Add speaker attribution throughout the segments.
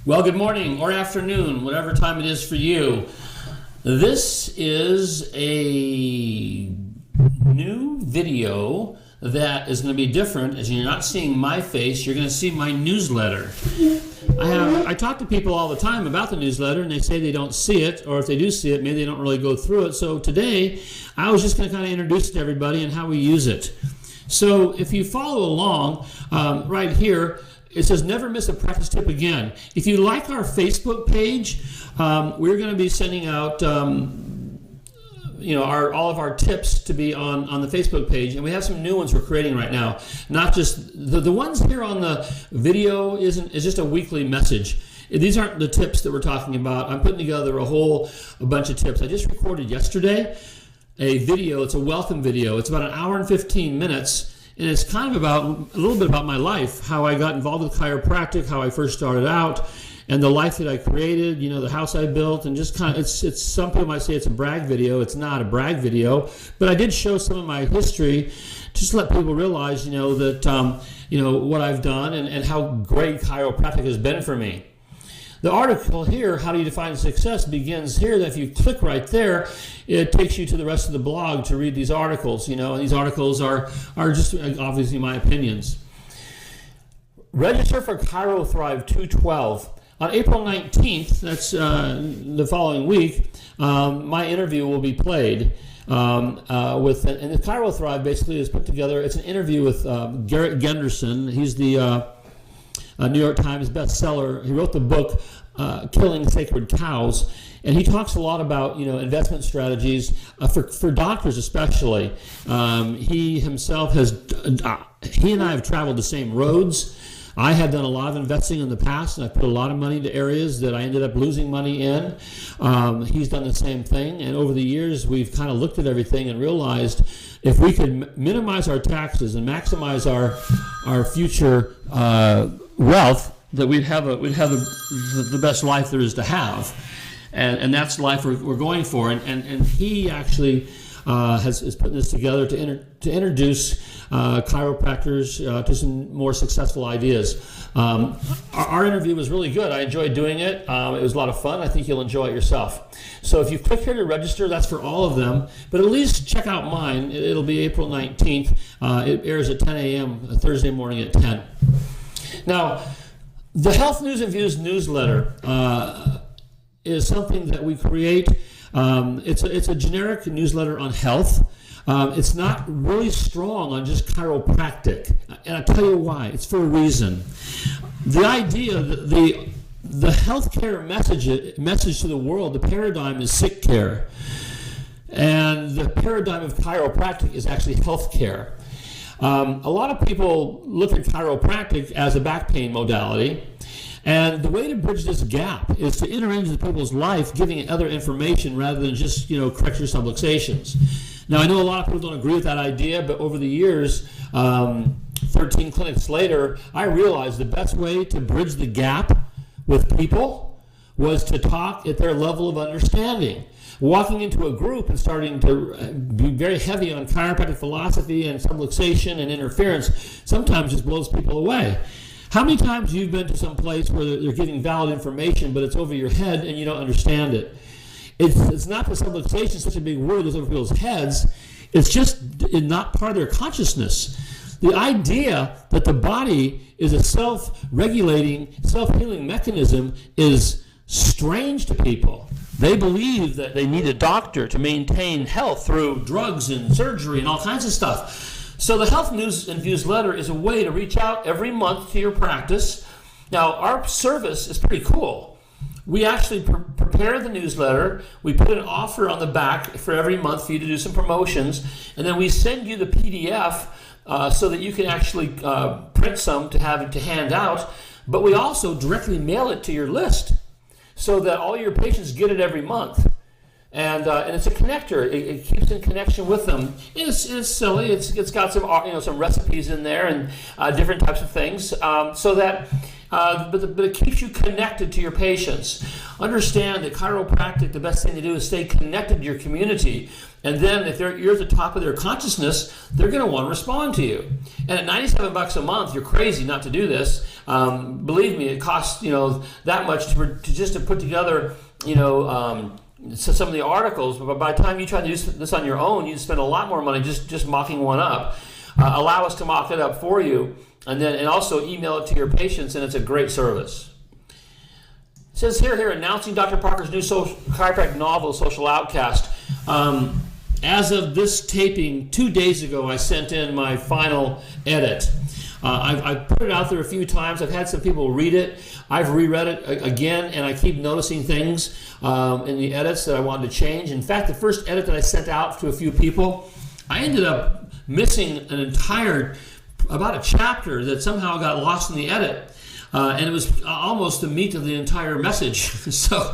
Speaker 1: Well, good morning or afternoon, whatever time it is for you. This is a new video that is going to be different. As you're not seeing my face, you're going to see my newsletter. I talk to people all the time about the newsletter, and they say they don't see it, or if they do see it, maybe they don't really go through it. So today, I was just going to kind of introduce it to everybody and how we use it. So if you follow along right here, it says never miss a practice tip again. If you like our Facebook page, we're going to be sending out all of our tips to be on the Facebook page, and we have some new ones we're creating right now. Not just the ones here on the video is just a weekly message. These aren't the tips that we're talking about. I'm putting together a bunch of tips. I just recorded yesterday a video. It's a welcome video. It's about an hour and 15 minutes. And it's kind of a little bit about my life, how I got involved with chiropractic, how I first started out, and the life that I created, the house I built, and just kind of, it's some people might say it's a brag video. It's not a brag video, but I did show some of my history just to let people realize, that, what I've done and how great chiropractic has been for me. The article here, How Do You Define Success, begins here. That if you click right there, it takes you to the rest of the blog to read these articles, and these articles are just obviously my opinions. Register for ChiroThrive 212. On April 19th, that's the following week, my interview will be played. And the ChiroThrive basically is put together, it's an interview with Garrett Genderson. He's the New York Times bestseller. He wrote the book Killing Sacred Cows, and he talks a lot about investment strategies for doctors especially. He himself he and I have traveled the same roads. I have done a lot of investing in the past, and I put a lot of money into areas that I ended up losing money in. He's done the same thing, and over the years we've kind of looked at everything and realized if we could minimize our taxes and maximize our future wealth, that we'd have the best life there is to have, and that's the life we're going for. And he actually is putting this together to introduce chiropractors to some more successful ideas. Our interview was really good. I enjoyed doing it. It was a lot of fun. I think you'll enjoy it yourself. So if you click here to register, that's for all of them. But at least check out mine. It'll be April 19th. It airs at 10 a.m. Thursday morning at 10. Now, the Health News and Views newsletter is something that we create. It's a generic newsletter on health. It's not really strong on just chiropractic, and I'll tell you why. It's for a reason. The idea that the healthcare message to the world, the paradigm is sick care, and the paradigm of chiropractic is actually healthcare. A lot of people look at chiropractic as a back pain modality, and the way to bridge this gap is to enter into people's life, giving other information rather than just correct your subluxations. Now, I know a lot of people don't agree with that idea, but over the years, 13 clinics later, I realized the best way to bridge the gap with people was to talk at their level of understanding. Walking into a group and starting to be very heavy on chiropractic philosophy and subluxation and interference sometimes just blows people away. How many times you've been to some place where they're giving valid information, but it's over your head and you don't understand it? It's not that subluxation is such a big word that's over people's heads. It's just not part of their consciousness. The idea that the body is a self-regulating, self-healing mechanism is strange to people. They believe that they need a doctor to maintain health through drugs and surgery and all kinds of stuff. So the Health News and Views letter is a way to reach out every month to your practice. Now, our service is pretty cool. We actually prepare the newsletter. We put an offer on the back for every month for you to do some promotions, and then we send you the PDF so that you can actually print some to have it to hand out. But we also directly mail it to your list, so that all your patients get it every month. And it's a connector. It keeps in connection with them. It's silly. It's got some recipes in there and different types of things, so that but it keeps you connected to your patients. Understand that chiropractic, the best thing to do is stay connected to your community. And then if you're at the top of their consciousness, they're going to want to respond to you. And at $97 a month, you're crazy not to do this. Believe me, it costs that much to put together some of the articles. But by the time you try to do this on your own, you spend a lot more money just mocking one up. Allow us to mock it up for you, and also email it to your patients, and it's a great service. It says here announcing Dr. Parker's new chiropractic novel, Social Outcast. As of this taping, 2 days ago, I sent in my final edit. I've put it out there a few times. I've had some people read it. I've reread it again, and I keep noticing things in the edits that I wanted to change. In fact, the first edit that I sent out to a few people, I ended up missing about a chapter that somehow got lost in the edit. And it was almost the meat of the entire message. So,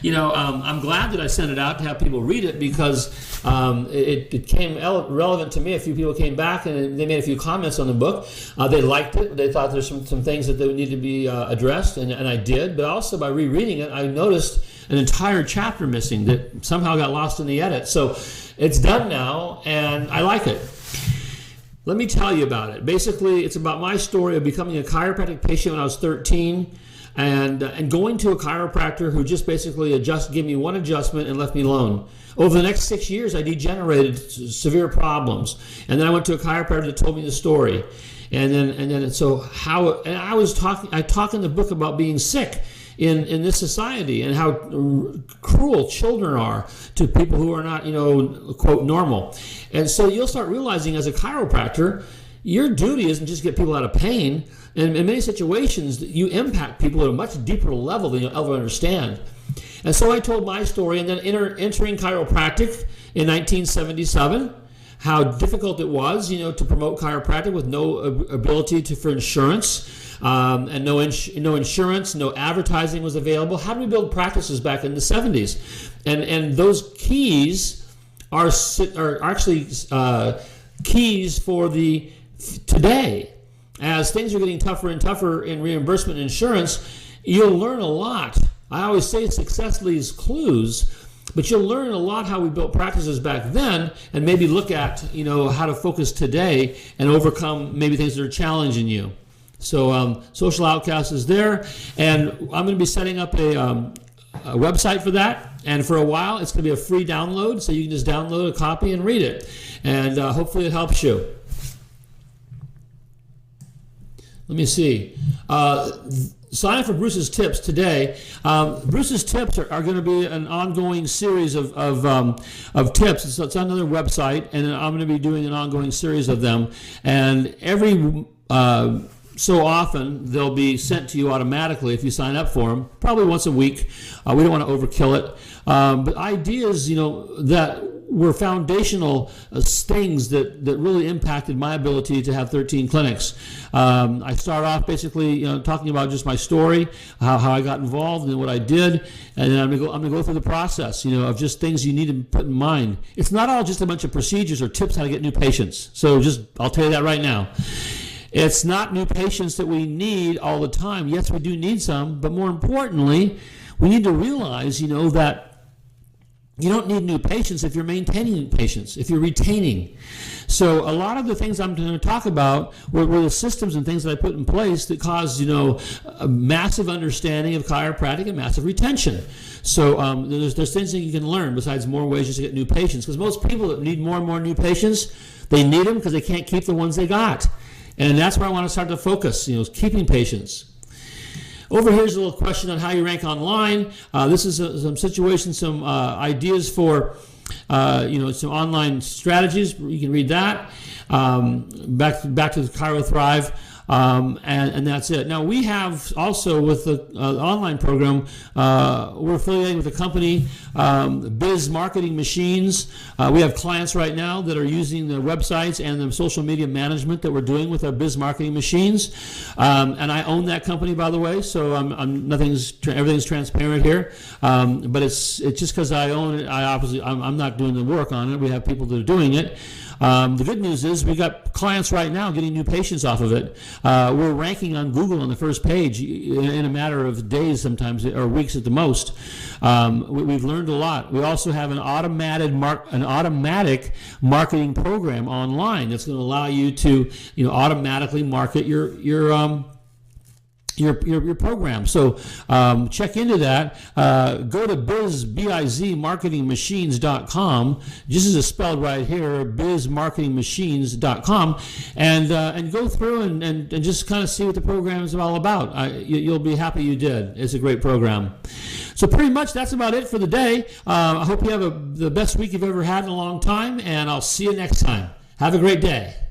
Speaker 1: I'm glad that I sent it out to have people read it, because it became relevant to me. A few people came back and they made a few comments on the book. They liked it. They thought there's some things that they would need to be addressed, and I did. But also by rereading it, I noticed an entire chapter missing that somehow got lost in the edit. So it's done now, and I like it. Let me tell you about it. Basically, it's about my story of becoming a chiropractic patient when I was 13 and going to a chiropractor who just basically gave me one adjustment and left me alone. Over the next 6 years, I degenerated severe problems. And then I went to a chiropractor that told me the story. I talk in the book about being sick in this society and how cruel children are to people who are not, quote, normal. And so you'll start realizing as a chiropractor, your duty isn't just to get people out of pain. And in many situations, you impact people at a much deeper level than you'll ever understand. And so I told my story, and then entering chiropractic in 1977, how difficult it was, to promote chiropractic with no ability for insurance. And no insurance, no advertising was available. How do we build practices back in the 70s? And those keys are actually keys for the today. As things are getting tougher and tougher in reimbursement and insurance, you'll learn a lot. I always say success leaves clues, but you'll learn a lot how we built practices back then, and maybe look at how to focus today and overcome maybe things that are challenging you. So Social Outcast is there, and I'm going to be setting up a website for that. And for a while, it's going to be a free download, so you can just download a copy and read it. And hopefully it helps you. Let me see. Sign up for Bruce's Tips today. Bruce's Tips are going to be an ongoing series of tips. It's on another website, and I'm going to be doing an ongoing series of them. And every so often they'll be sent to you automatically if you sign up for them, probably once a week. We don't want to overkill it. But ideas, that were foundational things that really impacted my ability to have 13 clinics. I start off basically talking about just my story, how I got involved and what I did, and then I'm gonna go through the process, of just things you need to put in mind. It's not all just a bunch of procedures or tips how to get new patients. So I'll tell you that right now. It's not new patients that we need all the time. Yes, we do need some, but more importantly, we need to realize, that you don't need new patients if you're maintaining patients, if you're retaining. So a lot of the things I'm going to talk about were the systems and things that I put in place that caused, a massive understanding of chiropractic and massive retention. So there's things that you can learn besides more ways just to get new patients. Because most people that need more and more new patients, they need them because they can't keep the ones they got. And that's where I want to start to focus, keeping patients. Over here's a little question on how you rank online. This is some situations, some ideas for, some online strategies. You can read that. Back to the Chiro Thrive. And that's it. Now we have also with the online program, we're affiliated with a company, Biz Marketing Machines. We have clients right now that are using the websites and the social media management that we're doing with our Biz Marketing Machines. And I own that company, by the way, so everything's transparent here. But it's just because I own it. I'm not doing the work on it. We have people that are doing it. The good news is we got clients right now getting new patients off of it. We're ranking on Google on the first page in a matter of days sometimes, or weeks at the most. We've learned a lot. We also have an automatic marketing program online that's going to allow you to automatically market your your program. So check into that. Go to bizmarketingmachines.com. Just as it's spelled right here, bizmarketingmachines.com, and go through and just kind of see what the program is all about. You'll be happy you did. It's a great program. So pretty much that's about it for the day. I hope you have the best week you've ever had in a long time, and I'll see you next time. Have a great day.